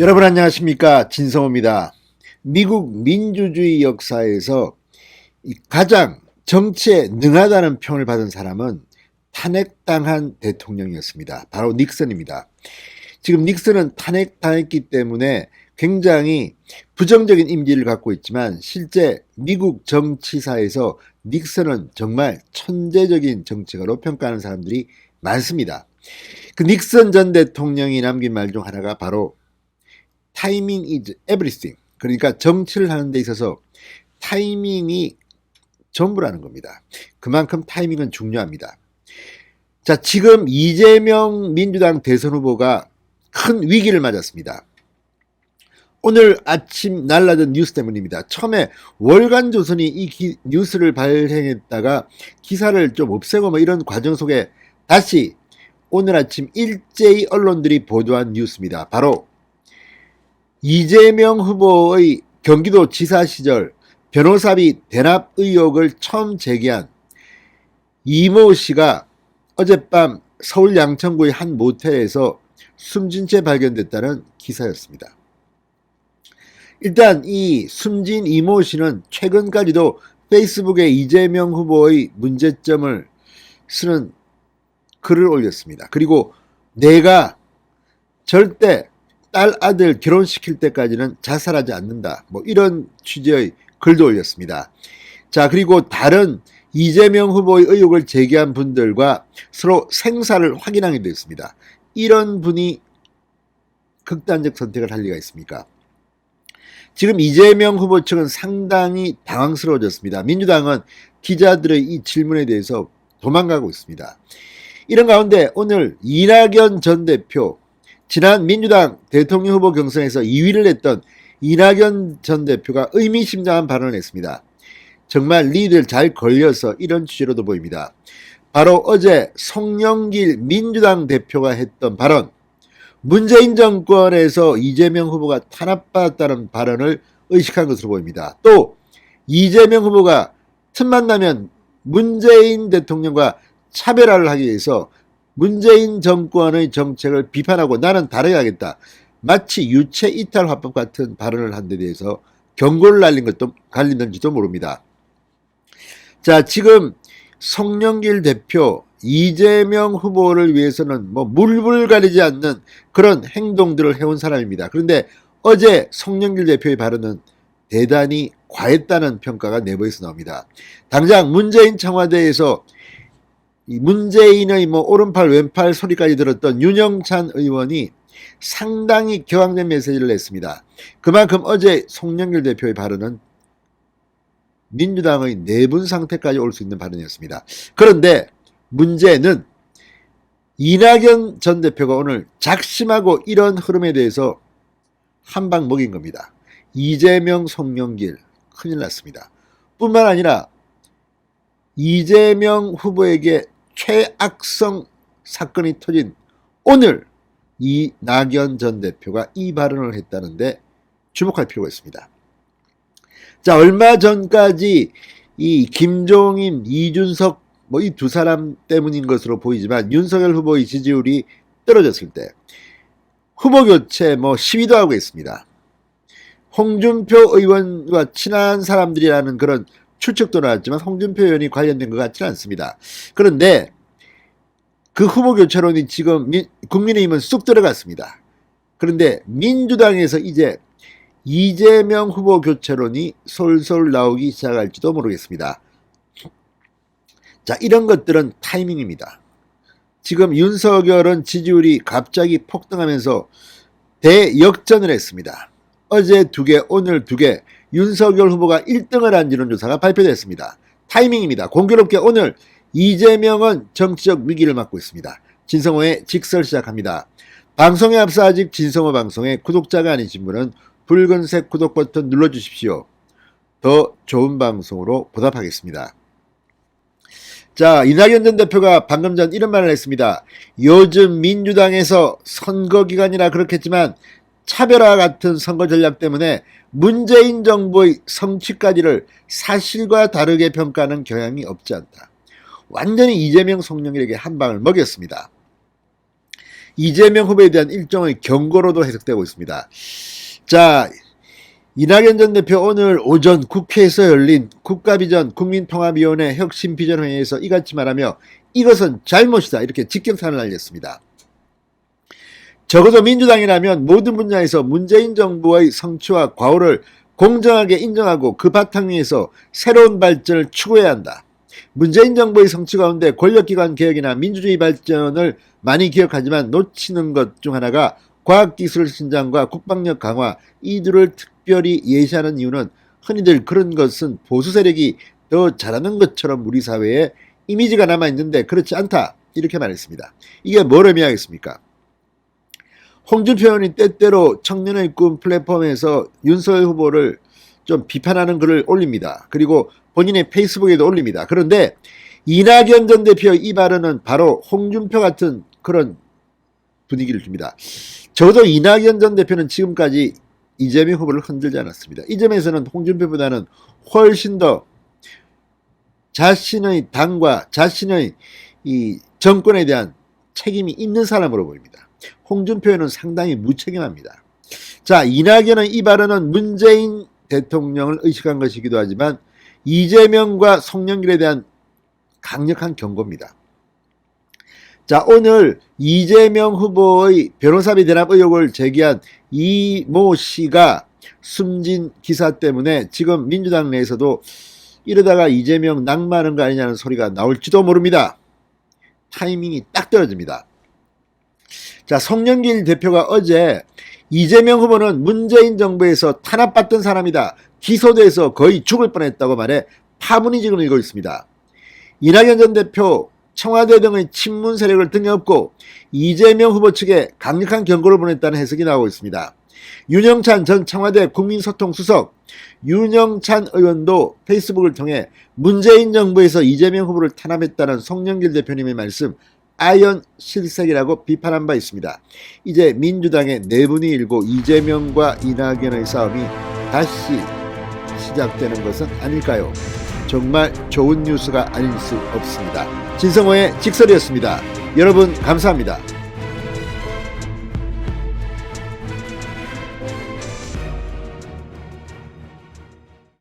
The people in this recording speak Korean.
여러분 안녕하십니까, 진성호입니다. 미국 민주주의 역사에서 가장 정치에 능하다는 평을 받은 사람은 탄핵당한 대통령이었습니다. 바로 닉슨입니다. 지금 닉슨은 탄핵당했기 때문에 굉장히 부정적인 이미지를 갖고 있지만 실제 미국 정치사에서 닉슨은 정말 천재적인 정치가로 평가하는 사람들이 많습니다. 그 닉슨 전 대통령이 남긴 말 중 하나가 바로 타이밍 is everything. 그러니까 정치를 하는 데 있어서 타이밍이 전부라는 겁니다. 그만큼 타이밍은 중요합니다. 자, 지금 이재명 민주당 대선 후보가 큰 위기를 맞았습니다. 오늘 아침 날라든 뉴스 때문입니다. 처음에 월간조선이 이 뉴스를 발행했다가 기사를 좀 없애고 뭐 이런 과정 속에 다시 오늘 아침 일제히 언론들이 보도한 뉴스입니다. 바로 이재명 후보의 경기도지사 시절 변호사비 대납 의혹을 처음 제기한 이모 씨가 어젯밤 서울 양천구의 한 모텔에서 숨진 채 발견됐다는 기사였습니다. 일단 이 숨진 이모 씨는 최근까지도 페이스북에 이재명 후보의 문제점을 쓰는 글을 올렸습니다. 그리고 내가 절대 딸 아들 결혼시킬 때까지는 자살하지 않는다, 뭐 이런 취지의 글도 올렸습니다. 자, 그리고 다른 이재명 후보의 의혹을 제기한 분들과 서로 생사를 확인하게 됐습니다. 이런 분이 극단적 선택을 할 리가 있습니까? 지금 이재명 후보 측은 상당히 당황스러워졌습니다. 민주당은 기자들의 이 질문에 대해서 도망가고 있습니다. 이런 가운데 오늘 이낙연 전 대표, 지난 민주당 대통령 후보 경선에서 2위를 했던 이낙연 전 대표가 의미심장한 발언을 했습니다. 정말 리드를 잘 걸려서 이런 취지로도 보입니다. 바로 어제 송영길 민주당 대표가 했던 발언, 문재인 정권에서 이재명 후보가 탄압받았다는 발언을 의식한 것으로 보입니다. 또 이재명 후보가 틈만 나면 문재인 대통령과 차별화를 하기 위해서 문재인 정권의 정책을 비판하고 나는 다뤄야겠다, 마치 유체 이탈 화법 같은 발언을 한 데 대해서 경고를 날린지도 모릅니다. 자, 지금 송영길 대표, 이재명 후보를 위해서는 뭐 물불 가리지 않는 그런 행동들을 해온 사람입니다. 그런데 어제 송영길 대표의 발언은 대단히 과했다는 평가가 내부에서 나옵니다. 당장 문재인 청와대에서 문재인의 뭐 오른팔 왼팔 소리까지 들었던 윤영찬 의원이 상당히 격앙된 메시지를 냈습니다. 그만큼 어제 송영길 대표의 발언은 민주당의 내분 상태까지 올 수 있는 발언이었습니다. 그런데 문제는 이낙연 전 대표가 오늘 작심하고 이런 흐름에 대해서 한 방 먹인 겁니다. 이재명, 송영길 큰일 났습니다. 뿐만 아니라 이재명 후보에게 최악성 사건이 터진 오늘 이낙연 전 대표가 이 발언을 했다는데 주목할 필요가 있습니다. 자, 얼마 전까지 이 김종인, 이준석 뭐 이 두 사람 때문인 것으로 보이지만 윤석열 후보의 지지율이 떨어졌을 때 후보 교체 뭐 시위도 하고 있습니다. 홍준표 의원과 친한 사람들이라는 그런 추측도 나왔지만 홍준표 의원이 관련된 것 같지는 않습니다. 그런데 그 후보 교체론이 지금 국민의힘은 쑥 들어갔습니다. 그런데 민주당에서 이제 이재명 후보 교체론이 솔솔 나오기 시작할지도 모르겠습니다. 자, 이런 것들은 타이밍입니다. 지금 윤석열은 지지율이 갑자기 폭등하면서 대역전을 했습니다. 어제 2개, 오늘 2개, 윤석열 후보가 1등을 한 여론조사가 발표됐습니다. 타이밍입니다. 공교롭게 오늘 이재명은 정치적 위기를 맞고 있습니다. 진성호의 직설 시작합니다. 방송에 앞서 아직 진성호 방송에 구독자가 아니신 분은 붉은색 구독 버튼 눌러주십시오. 더 좋은 방송으로 보답하겠습니다. 자, 이낙연 전 대표가 방금 전 이런 말을 했습니다. 요즘 민주당에서 선거 기간이라 그렇겠지만 차별화 같은 선거 전략 때문에 문재인 정부의 성취까지를 사실과 다르게 평가하는 경향이 없지 않다. 완전히 이재명, 송영길에게 한 방을 먹였습니다. 이재명 후보에 대한 일종의 경고로도 해석되고 있습니다. 자, 이낙연 전 대표 오늘 오전 국회에서 열린 국가비전 국민통합위원회 혁신비전회의에서 이같이 말하며 이것은 잘못이다 이렇게 직격탄을 날렸습니다. 적어도 민주당이라면 모든 분야에서 문재인 정부의 성취와 과오를 공정하게 인정하고 그 바탕 위에서 새로운 발전을 추구해야 한다. 문재인 정부의 성취 가운데 권력기관 개혁이나 민주주의 발전을 많이 기억하지만 놓치는 것 중 하나가 과학기술 신장과 국방력 강화, 이들을 특별히 예시하는 이유는 흔히들 그런 것은 보수 세력이 더 잘하는 것처럼 우리 사회에 이미지가 남아있는데 그렇지 않다 이렇게 말했습니다. 이게 뭘 의미하겠습니까? 홍준표 의원이 때때로 청년의 꿈 플랫폼에서 윤석열 후보를 좀 비판하는 글을 올립니다. 그리고 본인의 페이스북에도 올립니다. 그런데 이낙연 전 대표의 이 발언은 바로 홍준표 같은 그런 분위기를 줍니다. 적어도 이낙연 전 대표는 지금까지 이재명 후보를 흔들지 않았습니다. 이 점에서는 홍준표보다는 훨씬 더 자신의 당과 자신의 이 정권에 대한 책임이 있는 사람으로 보입니다. 홍준표는 상당히 무책임합니다. 자, 이낙연의 이 발언은 문재인 대통령을 의식한 것이기도 하지만 이재명과 송영길에 대한 강력한 경고입니다. 자, 오늘 이재명 후보의 변호사비 대납 의혹을 제기한 이모 씨가 숨진 기사 때문에 지금 민주당 내에서도 이러다가 이재명 낙마하는 거 아니냐는 소리가 나올지도 모릅니다. 타이밍이 딱 떨어집니다. 자, 송영길 대표가 어제 이재명 후보는 문재인 정부에서 탄압받던 사람이다. 기소돼서 거의 죽을 뻔했다고 말해 파문이 지금 일고 있습니다. 이낙연 전 대표 청와대 등의 친문 세력을 등에 업고 이재명 후보 측에 강력한 경고를 보냈다는 해석이 나오고 있습니다. 윤영찬 전 청와대 국민소통수석, 윤영찬 의원도 페이스북을 통해 문재인 정부에서 이재명 후보를 탄압했다는 송영길 대표님의 말씀 아연 실색이라고 비판한 바 있습니다. 이제 민주당의 내분이 일고 이재명과 이낙연의 싸움이 다시 시작되는 것은 아닐까요? 정말 좋은 뉴스가 아닐 수 없습니다. 진성호의 직설이었습니다. 여러분 감사합니다.